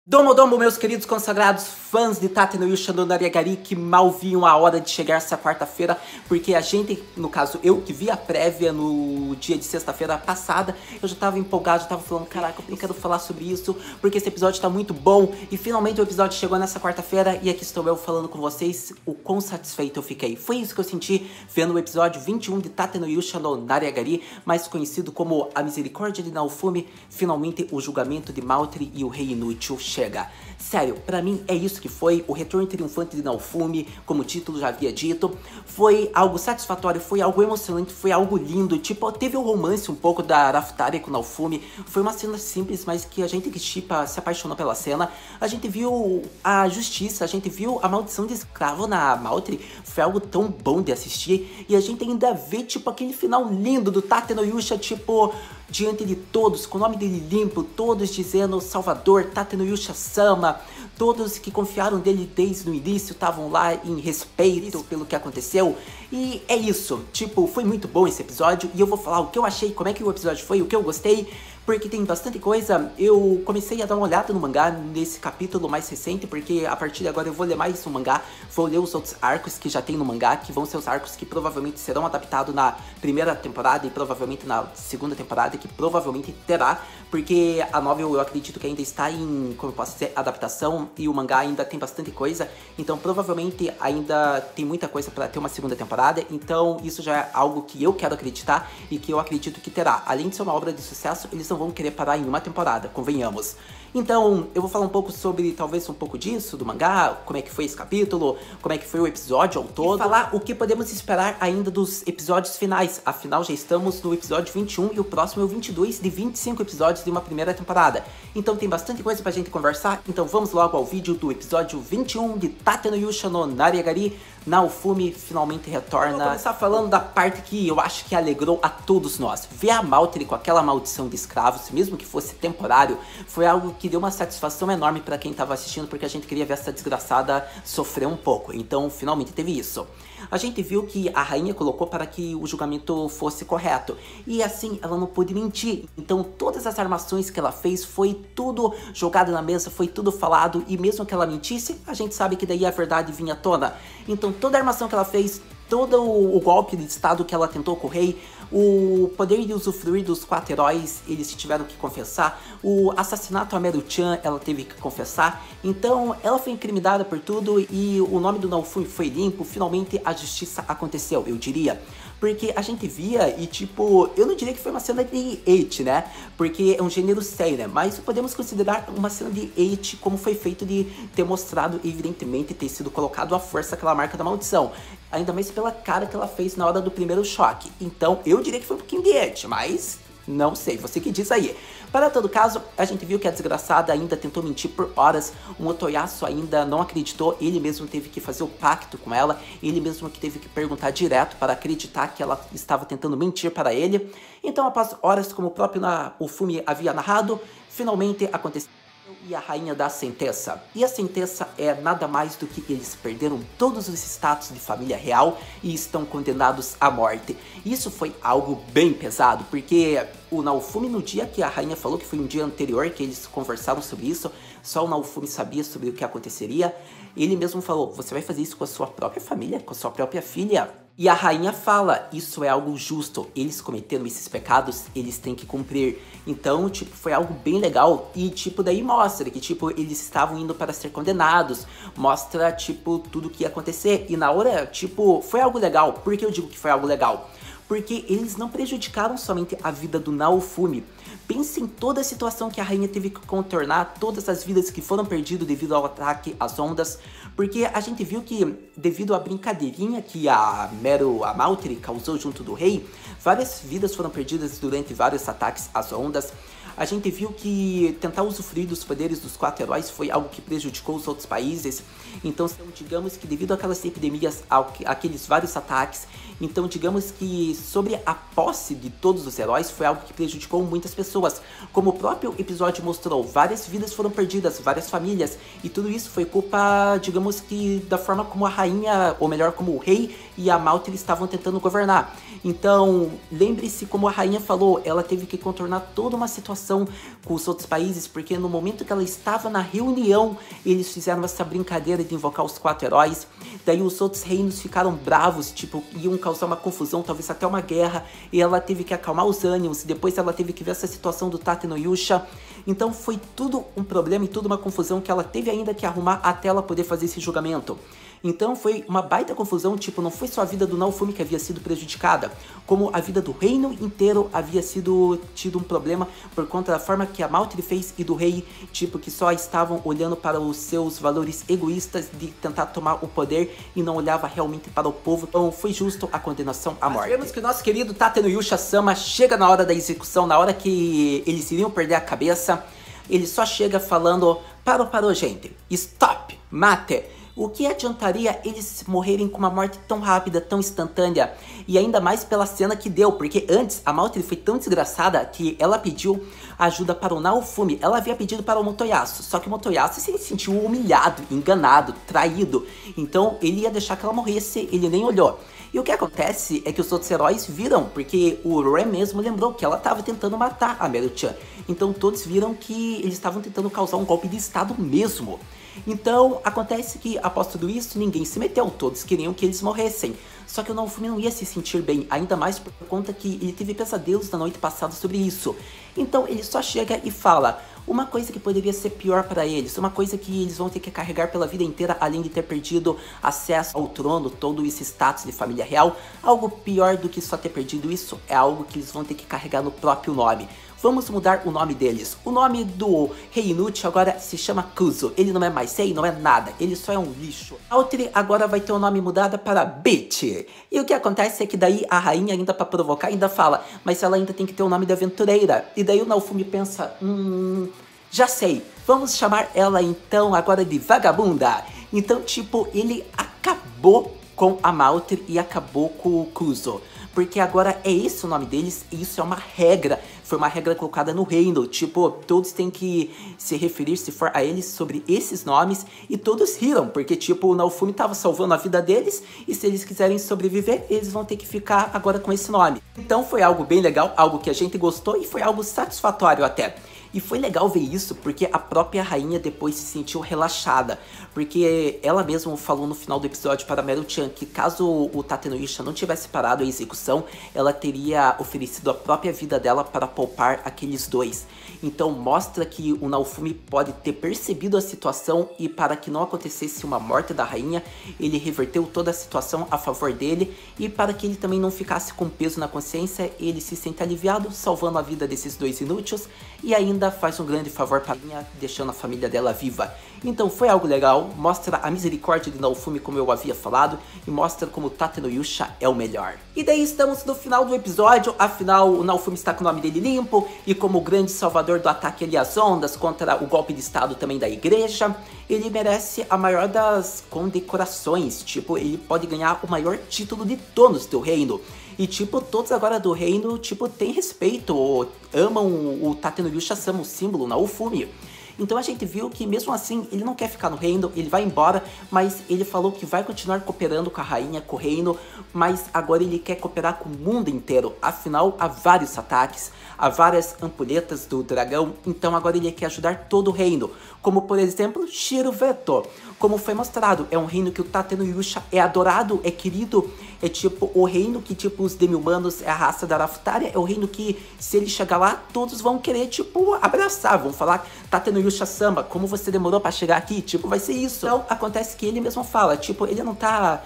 Domo Domo, meus queridos consagrados fãs de Tate no Yusha no Nariagari, que mal viam a hora de chegar essa quarta-feira, porque a gente, no caso eu, que vi a prévia no dia de sexta-feira passada, eu já tava empolgado, já tava falando, caraca, eu quero falar sobre isso, porque esse episódio tá muito bom, e finalmente o episódio chegou nessa quarta-feira, e aqui estou eu falando com vocês o quão satisfeito eu fiquei. Foi isso que eu senti vendo o episódio 21 de Tate no Yusha no Nariagari, mais conhecido como A Misericórdia de Naofumi. Finalmente o julgamento de Maltri e o Rei Inútil chega. Sério, pra mim é isso que foi o retorno triunfante de Naofumi, como o título já havia dito. Foi algo satisfatório, foi algo emocionante, foi algo lindo. Tipo, teve o romance um pouco da Raftaria com Naofumi. Foi uma cena simples, mas que a gente que shippa se apaixonou pela cena. A gente viu a justiça, a gente viu a maldição de escravo na Maltri. Foi algo tão bom de assistir. E a gente ainda vê, tipo, aquele final lindo do Tate no Yusha, tipo, diante de todos, com o nome dele limpo, todos dizendo Salvador, Tate no Yusha-sama, todos que confiaram nele desde o início, estavam lá em respeito pelo que aconteceu. E é isso, tipo, foi muito bom esse episódio, e eu vou falar o que eu achei, como é que o episódio foi, o que eu gostei, porque tem bastante coisa. Eu comecei a dar uma olhada no mangá nesse capítulo mais recente, porque a partir de agora eu vou ler mais o mangá, vou ler os outros arcos que já tem no mangá, que vão ser os arcos que provavelmente serão adaptados na primeira temporada e provavelmente na segunda temporada, que provavelmente terá, porque a novel eu acredito que ainda está em, como eu posso dizer, adaptação, e o mangá ainda tem bastante coisa, então provavelmente ainda tem muita coisa para ter uma segunda temporada, então isso já é algo que eu quero acreditar e que eu acredito que terá. Além de ser uma obra de sucesso, eles não vão querer parar em uma temporada, convenhamos. Então, eu vou falar um pouco sobre, talvez um pouco disso, do mangá, como é que foi esse capítulo, como é que foi o episódio ao todo. E falar o que podemos esperar ainda dos episódios finais. Afinal, já estamos no episódio 21 e o próximo é o 22 de 25 episódios de uma primeira temporada. Então tem bastante coisa pra gente conversar, então vamos logo ao vídeo do episódio 21 de Tate no Yusha no Nariagari. Naofumi finalmente retorna. Vou começar falando da parte que eu acho que alegrou a todos nós. Ver a Maltri com aquela maldição de escravos, mesmo que fosse temporário, foi algo que deu uma satisfação enorme pra quem tava assistindo, porque a gente queria ver essa desgraçada sofrer um pouco. Então, finalmente teve isso. A gente viu que a rainha colocou para que o julgamento fosse correto. E assim, ela não pôde mentir. Então, todas as armações que ela fez, foi tudo jogado na mesa, foi tudo falado. E mesmo que ela mentisse, a gente sabe que daí a verdade vinha à tona. Então, toda a armação que ela fez, todo o golpe de estado que ela tentou com o rei, o poder de usufruir dos 4 heróis, eles tiveram que confessar, o assassinato a Meru-chan, ela teve que confessar, então ela foi incriminada por tudo e o nome do Naofumi foi limpo, finalmente a justiça aconteceu, eu diria. Porque a gente via e tipo, eu não diria que foi uma cena de hate, né? Porque é um gênero seinen, mas podemos considerar uma cena de hate como foi feito de ter mostrado, evidentemente, ter sido colocado à força aquela marca da maldição. Ainda mais pela cara que ela fez na hora do primeiro choque. Então eu diria que foi um pouquinho de hate, mas não sei, você que diz aí. Para todo caso, a gente viu que a desgraçada ainda tentou mentir por horas, o Motoyasu ainda não acreditou, ele mesmo teve que fazer o pacto com ela, ele mesmo que teve que perguntar direto para acreditar que ela estava tentando mentir para ele. Então, após horas, como o próprio Naofumi havia narrado, finalmente aconteceu. E a rainha da sentença. E a sentença é nada mais do que eles perderam todos os status de família real e estão condenados à morte. Isso foi algo bem pesado, porque o Naofumi, no dia que a rainha falou, que foi um dia anterior que eles conversaram sobre isso, só o Naofumi sabia sobre o que aconteceria, ele mesmo falou, você vai fazer isso com a sua própria família, com a sua própria filha? E a rainha fala, isso é algo justo, eles cometeram esses pecados, eles têm que cumprir. Então, tipo, foi algo bem legal e, tipo, daí mostra que, tipo, eles estavam indo para ser condenados, mostra, tipo, tudo o que ia acontecer. E na hora, tipo, foi algo legal. Por que eu digo que foi algo legal? Porque eles não prejudicaram somente a vida do Naofumi. Pense em toda a situação que a rainha teve que contornar, todas as vidas que foram perdidas devido ao ataque às ondas, porque a gente viu que, devido à brincadeirinha que a Maltri causou junto do rei, várias vidas foram perdidas durante vários ataques às ondas. A gente viu que tentar usufruir dos poderes dos 4 heróis foi algo que prejudicou os outros países. Então, digamos que devido àquelas epidemias, àqueles vários ataques, Então digamos que sobre a posse de todos os heróis foi algo que prejudicou muitas pessoas. Como o próprio episódio mostrou, várias vidas foram perdidas, várias famílias, e tudo isso foi culpa, digamos que, da forma como a rainha, ou melhor, como o rei e a Maltri estavam tentando governar. Então, lembre-se, como a rainha falou, ela teve que contornar toda uma situação com os outros países, porque no momento que ela estava na reunião, eles fizeram essa brincadeira de invocar os 4 heróis. Daí os outros reinos ficaram bravos, tipo, iam causar uma confusão, talvez até uma guerra, e ela teve que acalmar os ânimos, e depois ela teve que ver essa situação do Tatenoyusha. Então foi tudo um problema e tudo uma confusão que ela teve ainda que arrumar até ela poder fazer esse julgamento. Então foi uma baita confusão, tipo, não foi só a vida do Naofumi que havia sido prejudicada, como a vida do reino inteiro havia tido um problema por conta da forma que a Maltri fez e do rei, tipo, que só estavam olhando para os seus valores egoístas de tentar tomar o poder e não olhava realmente para o povo. Então foi justo a condenação à morte. Vemos que o nosso querido Tatenoyusha-sama chega na hora da execução, na hora que eles iriam perder a cabeça, ele só chega falando: parou gente, stop, mate. O que adiantaria eles morrerem com uma morte tão rápida, tão instantânea? E ainda mais pela cena que deu, porque antes a Maltri foi tão desgraçada que ela pediu ajuda para o Naofumi. Ela havia pedido para o Motoyasu, só que o Motoyasu se sentiu humilhado, enganado, traído. Então ele ia deixar que ela morresse, ele nem olhou. E o que acontece é que os outros heróis viram, porque o Ren mesmo lembrou que ela estava tentando matar a Meru-chan. Então todos viram que eles estavam tentando causar um golpe de estado mesmo. Então acontece que após tudo isso ninguém se meteu, todos queriam que eles morressem. Só que o Naofumi não ia se sentir bem, ainda mais por conta que ele teve pesadelos na noite passada sobre isso. Então ele só chega e fala uma coisa que poderia ser pior para eles, uma coisa que eles vão ter que carregar pela vida inteira, além de ter perdido acesso ao trono, todo esse status de família real. Algo pior do que só ter perdido isso é algo que eles vão ter que carregar no próprio nome. Vamos mudar o nome deles. O nome do rei inútil agora se chama Kuzo. Ele não é mais rei, não é nada. Ele só é um lixo. Maltri agora vai ter o nome mudado para Bitch. E o que acontece é que daí a rainha, ainda para provocar, ainda fala: mas ela ainda tem que ter o nome de aventureira. E daí o Naofumi pensa: já sei. Vamos chamar ela então agora de vagabunda. Então, tipo, ele acabou com a Maltri e acabou com o Kuzo. Porque agora é esse o nome deles e isso é uma regra. Foi uma regra colocada no reino. Tipo, todos têm que se referir, se for a eles, sobre esses nomes. E todos riram, porque tipo, o Naofumi tava salvando a vida deles. E se eles quiserem sobreviver, eles vão ter que ficar agora com esse nome. Então foi algo bem legal, algo que a gente gostou e foi algo satisfatório até. E foi legal ver isso porque a própria rainha depois se sentiu relaxada. Porque ela mesma falou no final do episódio para Meru-chan que caso o Tatenoyusha não tivesse parado a execução, ela teria oferecido a própria vida dela para poupar aqueles dois. Então mostra que o Naofumi pode ter percebido a situação e para que não acontecesse uma morte da rainha, ele reverteu toda a situação a favor dele. E para que ele também não ficasse com peso na consciência, ele se sente aliviado, salvando a vida desses dois inúteis. E ainda faz um grande favor para a rainha, deixando a família dela viva. Então foi algo legal, mostra a misericórdia de Naofumi como eu havia falado, e mostra como Tatenoyusha é o melhor. E daí estamos no final do episódio, afinal o Naofumi está com o nome dele limpo, e como o grande salvador do ataque ali às ondas, contra o golpe de estado também da igreja, ele merece a maior das condecorações, tipo, ele pode ganhar o maior título de todos do reino. E tipo, todos agora do reino, tipo, tem respeito, amam o Tatenoyusha-sama, o símbolo Naofumi. Então a gente viu que mesmo assim ele não quer ficar no reino, ele vai embora, mas ele falou que vai continuar cooperando com a rainha, com o reino, mas agora ele quer cooperar com o mundo inteiro. Afinal, há vários ataques, há várias ampulhetas do dragão, então agora ele quer ajudar todo o reino. Como por exemplo, Shiroveto. Como foi mostrado, é um reino que o Tatenoyusha é adorado, é querido, é tipo o reino que tipo os demi-humanos é a raça da Arafutaria, é o reino que se ele chegar lá, todos vão querer tipo abraçar, vão falar: Tatenoyusha-sama, como você demorou pra chegar aqui, tipo vai ser isso. Então acontece que ele mesmo fala, tipo, ele não tá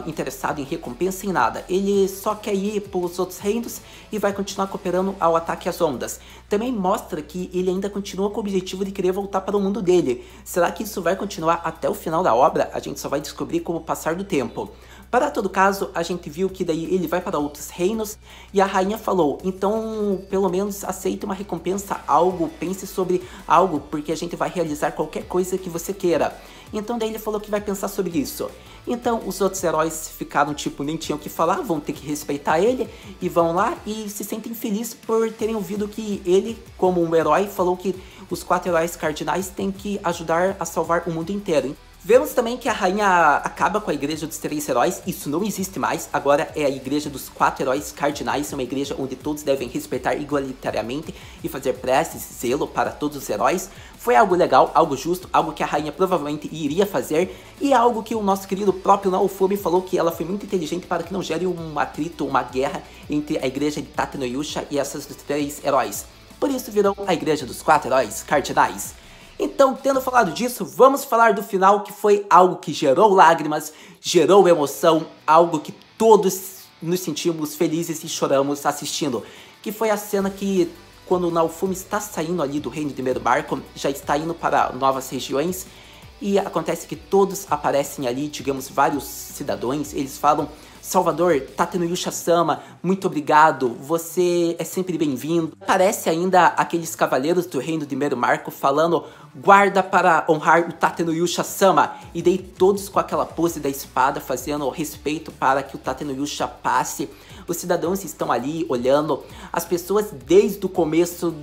interessado em recompensa em nada, ele só quer ir pros outros reinos e vai continuar cooperando ao ataque às ondas. Também mostra que ele ainda continua com o objetivo de querer voltar para o mundo dele. Será que isso vai continuar até o final da obra? A gente só vai descobrir com o passar do tempo. Para todo caso, a gente viu que daí ele vai para outros reinos e a rainha falou, então pelo menos aceite uma recompensa, algo, pense sobre algo, porque a gente vai realizar qualquer coisa que você queira. Então daí ele falou que vai pensar sobre isso. Então os outros heróis ficaram tipo, nem tinham o que falar, vão ter que respeitar ele e vão lá e se sentem felizes por terem ouvido que ele, como um herói, falou que os 4 heróis cardinais têm que ajudar a salvar o mundo inteiro. Vemos também que a rainha acaba com a igreja dos 3 heróis, isso não existe mais, agora é a igreja dos 4 heróis cardinais, uma igreja onde todos devem respeitar igualitariamente e fazer preces, zelo para todos os heróis. Foi algo legal, algo justo, algo que a rainha provavelmente iria fazer e algo que o nosso querido próprio Naofumi falou que ela foi muito inteligente para que não gere um atrito, uma guerra entre a igreja de Tate no Yusha e essas dos 3 heróis. Por isso virou a igreja dos 4 heróis cardinais. Então, tendo falado disso, vamos falar do final, que foi algo que gerou lágrimas, gerou emoção, algo que todos nos sentimos felizes e choramos assistindo. Que foi a cena que, quando o Naofumi está saindo ali do reino de Merubarco, já está indo para novas regiões, e acontece que todos aparecem ali, digamos, vários cidadãos, eles falam: Salvador, Tate no Yusha-sama, muito obrigado, você é sempre bem-vindo. Aparece ainda aqueles cavaleiros do reino de Merubarco falando: guarda para honrar o Tate no Yusha-sama. E daí todos com aquela pose da espada, fazendo respeito para que o Tate no Yusha passe. Os cidadãos estão ali olhando, as pessoas desde o começo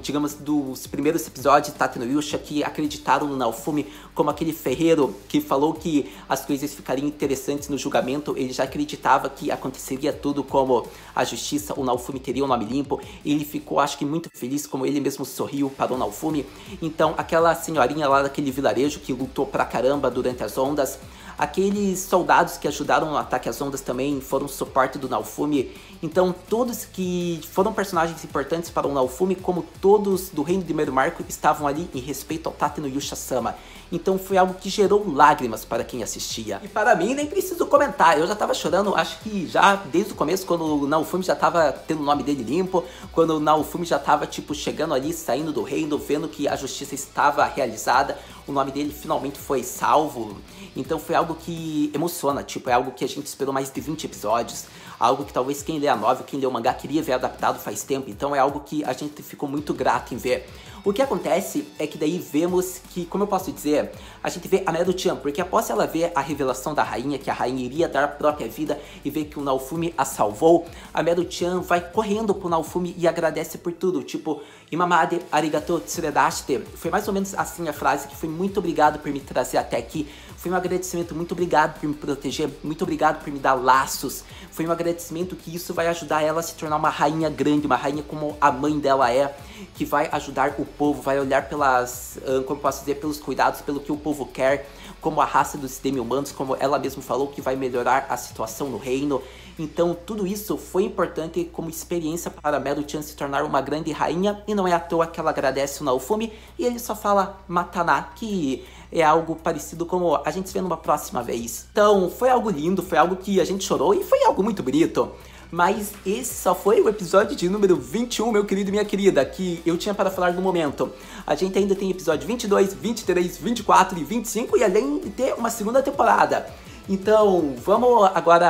digamos, dos primeiros episódios de Tate no Yusha que acreditaram no Naofumi como aquele ferreiro que falou que as coisas ficariam interessantes no julgamento. Ele já acreditava que aconteceria tudo como a justiça, o Naofumi teria o nome limpo. Ele ficou, acho que muito feliz, como ele mesmo sorriu para o Naofumi. Então aquela senhorinha lá daquele vilarejo que lutou pra caramba durante as ondas, aqueles soldados que ajudaram no ataque às ondas também foram suporte do Naofumi. Então todos que foram personagens importantes para o Naofumi, como todos do reino de Merubarco, estavam ali em respeito ao Tate no Yusha-sama. Então foi algo que gerou lágrimas para quem assistia. E para mim nem preciso comentar, eu já tava chorando, acho que já desde o começo, quando o Naofumi já tava tendo o nome dele limpo, quando o Naofumi já tava tipo chegando ali, saindo do reino, vendo que a justiça estava realizada, o nome dele finalmente foi salvo. Então foi algo que emociona, tipo, é algo que a gente esperou mais de 20 episódios, algo que talvez quem lê a novel, quem lê o mangá queria ver adaptado faz tempo, então é algo que a gente ficou muito grato em ver. O que acontece é que daí vemos que, como eu posso dizer, a gente vê a Meru-chan, porque após ela ver a revelação da rainha, que a rainha iria dar a própria vida e ver que o Naofumi a salvou, a Meru-chan vai correndo pro Naofumi e agradece por tudo, tipo, Imamade arigatou tsuredashite. Foi mais ou menos assim a frase, que foi: muito obrigado por me trazer até aqui. Foi um agradecimento, muito obrigado por me proteger, muito obrigado por me dar laços. Foi um agradecimento que isso vai ajudar ela a se tornar uma rainha grande, uma rainha como a mãe dela é, que vai ajudar o povo, vai olhar pelas, como posso dizer, pelos cuidados, pelo que o povo quer, como a raça dos demi-humanos, como ela mesma falou, que vai melhorar a situação no reino. Então tudo isso foi importante como experiência para Meru-chan se tornar uma grande rainha, e não é à toa que ela agradece o Naofumi e ele só fala Matana, que é algo parecido como a gente se vê numa próxima vez. Então foi algo lindo, foi algo que a gente chorou e foi algo muito bonito. Mas esse só foi o episódio de número 21, meu querido e minha querida, que eu tinha para falar no momento. A gente ainda tem episódio 22, 23, 24 e 25 e além de ter uma segunda temporada. Então, vamos agora,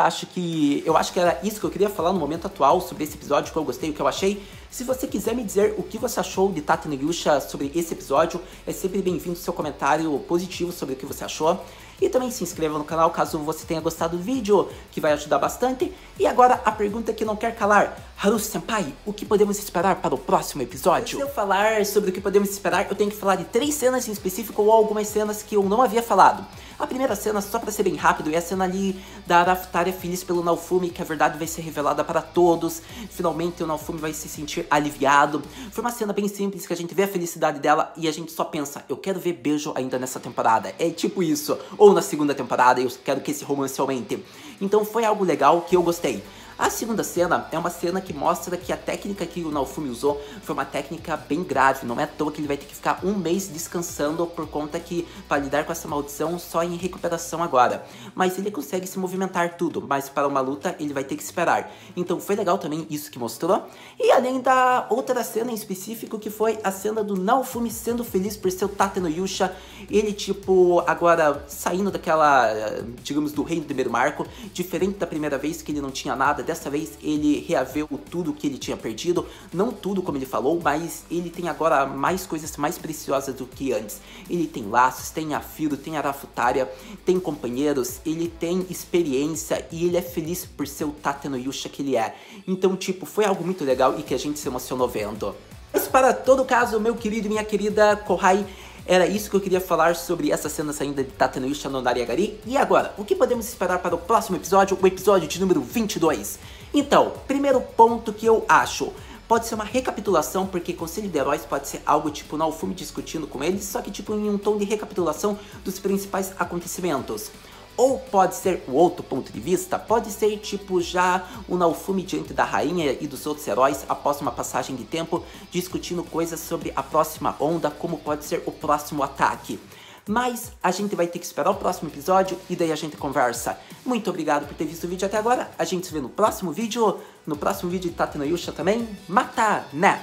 eu acho que era isso que eu queria falar no momento atual sobre esse episódio, que eu gostei, o que eu achei. Se você quiser me dizer o que você achou de Tate no Yusha sobre esse episódio, é sempre bem-vindo seu comentário positivo sobre o que você achou. E também se inscreva no canal caso você tenha gostado do vídeo, que vai ajudar bastante. E agora a pergunta que não quer calar: Haruhi-senpai, o que podemos esperar para o próximo episódio? Se eu falar sobre o que podemos esperar, eu tenho que falar de 3 cenas em específico ou algumas cenas que eu não havia falado. A primeira cena, só pra ser bem rápido, é a cena ali da Raftaria feliz pelo Naofumi, que a verdade vai ser revelada para todos. Finalmente o Naofumi vai se sentir aliviado. Foi uma cena bem simples, que a gente vê a felicidade dela e a gente só pensa: eu quero ver beijo ainda nessa temporada. É tipo isso. Ou na segunda temporada, eu quero que esse romance aumente. Então foi algo legal que eu gostei. A segunda cena é uma cena que mostra que a técnica que o Naofumi usou foi uma técnica bem grave, não é à toa que ele vai ter que ficar um mês descansando por conta que para lidar com essa maldição só em recuperação agora. Mas ele consegue se movimentar tudo, mas para uma luta ele vai ter que esperar. Então foi legal também isso que mostrou. E além da outra cena em específico, que foi a cena do Naofumi sendo feliz por ser o Tate no Yusha, ele tipo agora saindo daquela, digamos, do reino do primeiro marco, diferente da primeira vez que ele não tinha nada, dessa vez ele reaveu tudo que ele tinha perdido, não tudo como ele falou, mas ele tem agora mais coisas mais preciosas do que antes. Ele tem laços, tem Afiro, tem Arafutaria, tem companheiros, ele tem experiência e ele é feliz por ser o Tate no Yusha que ele é. Então tipo, foi algo muito legal e que a gente se emocionou vendo. Mas para todo caso, meu querido e minha querida Kohai, era isso que eu queria falar sobre essa cena saindo de Tate no Yusha no Nariagari. E agora, o que podemos esperar para o próximo episódio, o episódio de número 22? Então, primeiro ponto que eu acho, pode ser uma recapitulação, porque Conselho de Heróis pode ser algo tipo Naofumi discutindo com eles, só que tipo em um tom de recapitulação dos principais acontecimentos. Ou pode ser o outro ponto de vista, pode ser tipo já o Naofumi diante da rainha e dos outros heróis após uma passagem de tempo, discutindo coisas sobre a próxima onda, como pode ser o próximo ataque. Mas a gente vai ter que esperar o próximo episódio e daí a gente conversa. Muito obrigado por ter visto o vídeo até agora, a gente se vê no próximo vídeo de Tate no Yusha também. Mata, né?